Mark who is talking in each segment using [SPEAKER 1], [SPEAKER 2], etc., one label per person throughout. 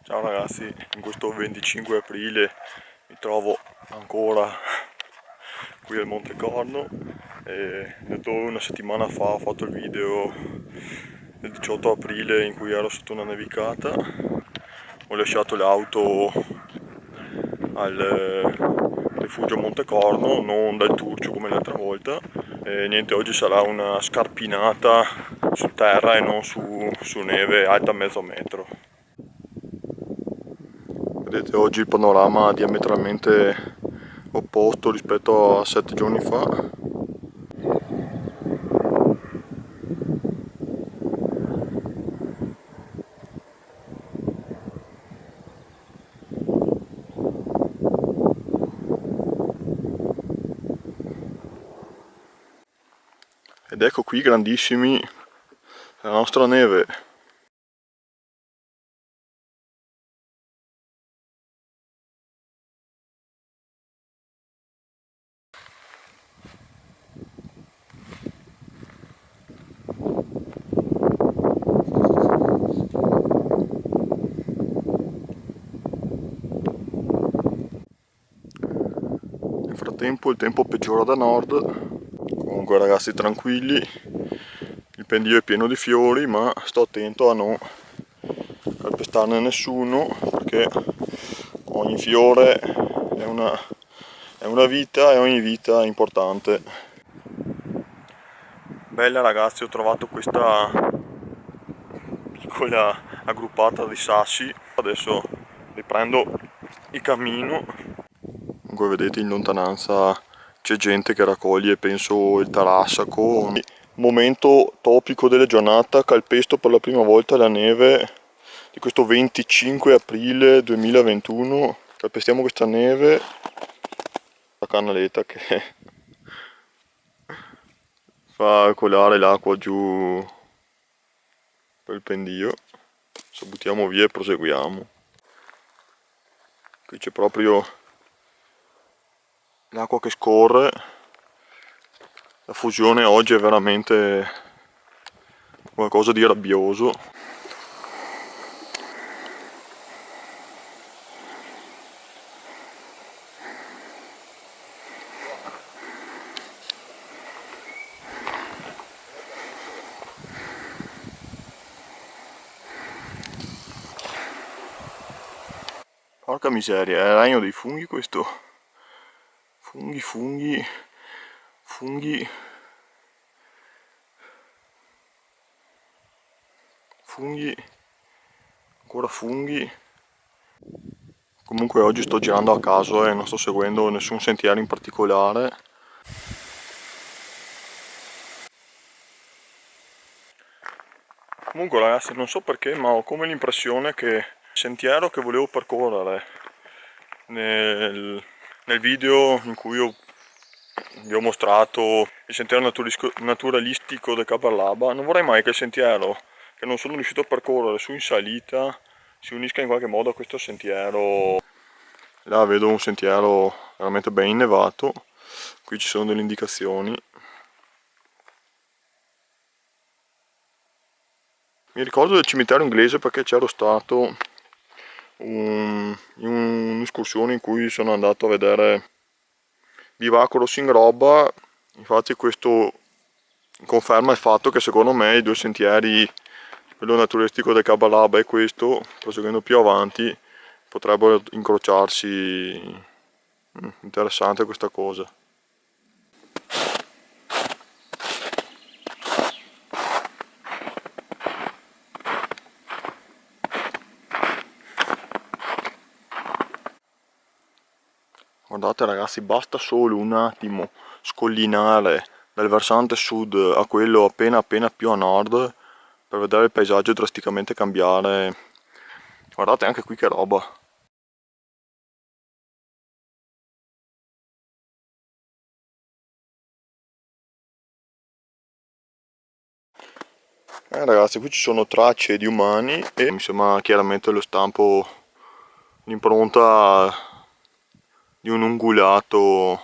[SPEAKER 1] Ciao ragazzi, in questo 25 aprile mi trovo ancora qui al Monte Corno e una settimana fa ho fatto il video del 18 aprile in cui ero sotto una nevicata. Ho lasciato l'auto al rifugio Monte Corno, non dal Turcio come l'altra volta. E niente, oggi sarà una scarpinata su terra e non su neve alta mezzo metro. Vedete oggi il panorama diametralmente opposto rispetto a 7 giorni fa. Ed ecco qui grandissimi la nostra neve. Nel frattempo il tempo peggiora da nord. Comunque ragazzi tranquilli, il pendio è pieno di fiori, ma sto attento a non calpestarne nessuno perché ogni fiore è una vita e ogni vita è importante. Bella ragazzi, ho trovato questa piccola aggruppata di sassi, adesso riprendo il cammino. Comunque vedete in lontananza c'è gente che raccoglie, penso, il tarassaco. Momento topico della giornata, calpesto per la prima volta la neve di questo 25 aprile 2021. Calpestiamo questa neve, la canaletta che fa colare l'acqua giù per il pendio. Adesso buttiamo via e proseguiamo. Qui c'è proprio l'acqua che scorre. La fusione oggi è veramente qualcosa di rabbioso. Porca miseria, è il regno dei funghi questo. Funghi, funghi, funghi, funghi, ancora funghi. Comunque oggi sto girando a caso e non sto seguendo nessun sentiero in particolare. Comunque ragazzi, non so perché, ma ho come l'impressione che il sentiero che volevo percorrere nel video in cui vi ho mostrato il sentiero naturalistico del Caparlaba, non vorrei mai che il sentiero che non sono riuscito a percorrere su in salita si unisca in qualche modo a questo sentiero. Là vedo un sentiero veramente ben innevato, qui ci sono delle indicazioni. Mi ricordo del cimitero inglese perché c'ero stato in un'escursione in cui sono andato a vedere Bivacolo Singroba. Infatti questo conferma il fatto che secondo me i due sentieri, quello naturalistico del Cabalaba e questo, proseguendo più avanti, potrebbero incrociarsi. Interessante questa cosa. Guardate ragazzi, basta solo un attimo scollinare dal versante sud a quello appena più a nord per vedere il paesaggio drasticamente cambiare. Guardate anche qui che roba. Ragazzi, qui ci sono tracce di umani e mi sembra chiaramente lo stampo, l'impronta di un ungulato.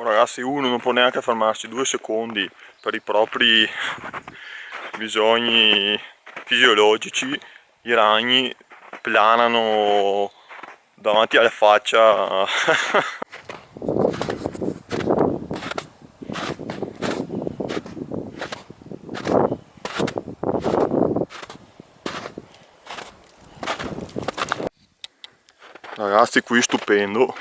[SPEAKER 1] Ragazzi, uno non può neanche fermarsi 2 secondi per i propri bisogni fisiologici. I ragni planano davanti alla faccia. Ragazzi, qui stupendo.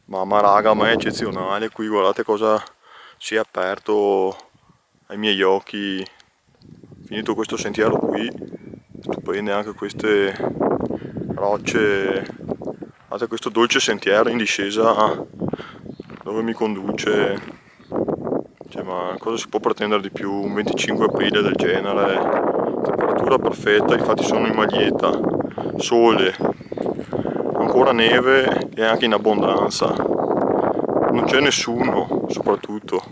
[SPEAKER 1] Mamma raga, ma è eccezionale qui, guardate cosa si è aperto ai miei occhi. Finito questo sentiero qui, stupende anche queste rocce, guardate questo dolce sentiero in discesa dove mi conduce. Cioè, ma cosa si può pretendere di più? Un 25 aprile del genere, temperatura perfetta, infatti sono in maglietta, sole, ancora neve e anche in abbondanza. Non c'è nessuno, soprattutto,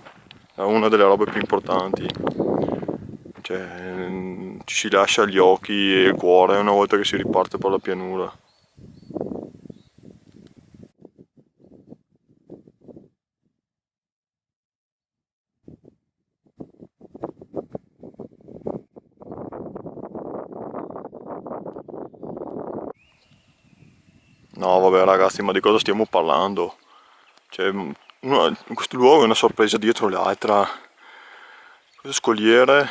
[SPEAKER 1] è una delle robe più importanti. Cioè, ci si lascia gli occhi e il cuore una volta che si riparte per la pianura. No, vabbè ragazzi, ma di cosa stiamo parlando? Cioè, questo luogo è una sorpresa dietro l'altra. Queste scogliere,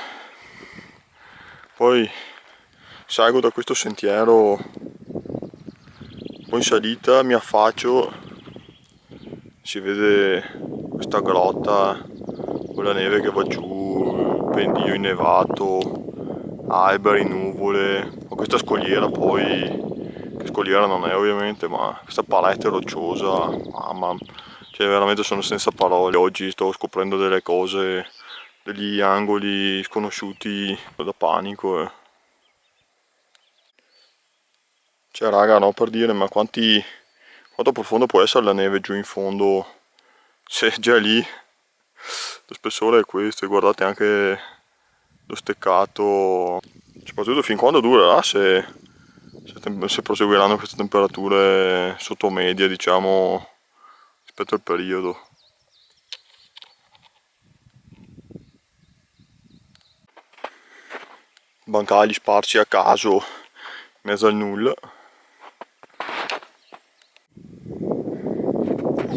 [SPEAKER 1] poi salgo da questo sentiero, poi in salita mi affaccio, si vede questa grotta con la neve che va giù, il pendio innevato, alberi, nuvole, ho questa scogliera poi, che scogliera non è ovviamente, ma questa parete rocciosa, mamma, cioè veramente sono senza parole. Oggi sto scoprendo delle cose, degli angoli sconosciuti da panico. Cioè raga, no, per dire, ma quanto profondo può essere la neve giù in fondo, se già lì lo spessore è questo, e guardate anche lo steccato, soprattutto fin quando durerà, se proseguiranno queste temperature sotto media, diciamo, rispetto al periodo. Bancali sparsi a caso in mezzo al nulla.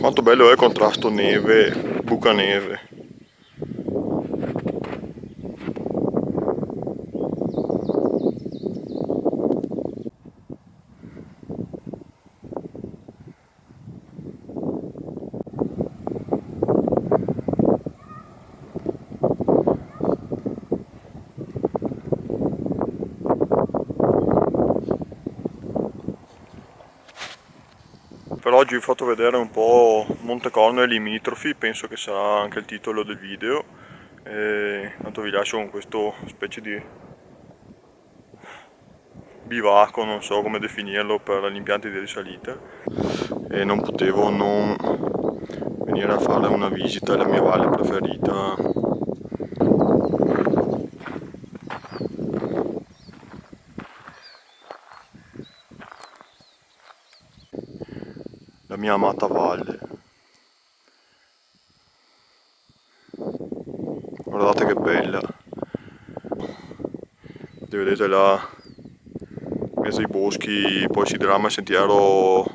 [SPEAKER 1] Quanto bello è il contrasto neve-bucaneve. Per oggi vi ho fatto vedere un po' Montecorno e limitrofi, penso che sarà anche il titolo del video. E tanto vi lascio con questo specie di bivacco, non so come definirlo, per gli impianti di risalita. E non potevo non venire a fare una visita alla mia valle preferita. La mia amata valle. Guardate che bella. Vedete là, in mezzo ai boschi, poi si dirama il sentiero.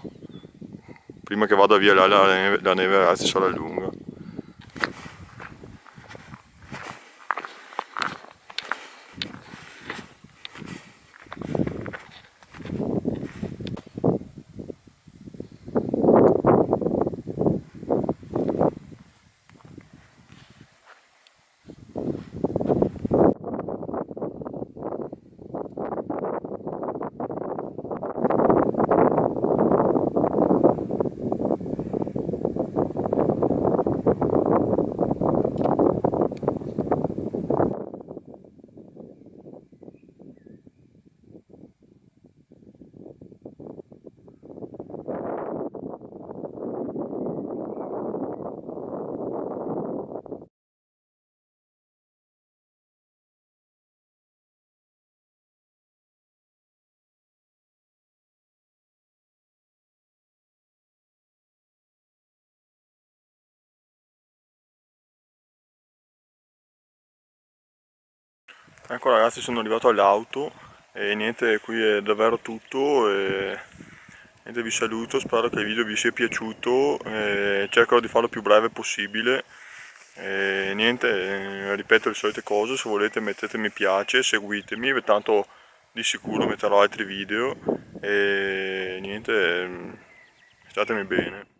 [SPEAKER 1] Prima che vada via là la neve ragazzi sarà lunga. Ecco ragazzi, sono arrivato all'auto e niente, qui è davvero tutto e niente, vi saluto, spero che il video vi sia piaciuto e cercherò di farlo il più breve possibile e niente, ripeto le solite cose, se volete mettete mi piace, seguitemi, tanto di sicuro metterò altri video e niente, statemi bene.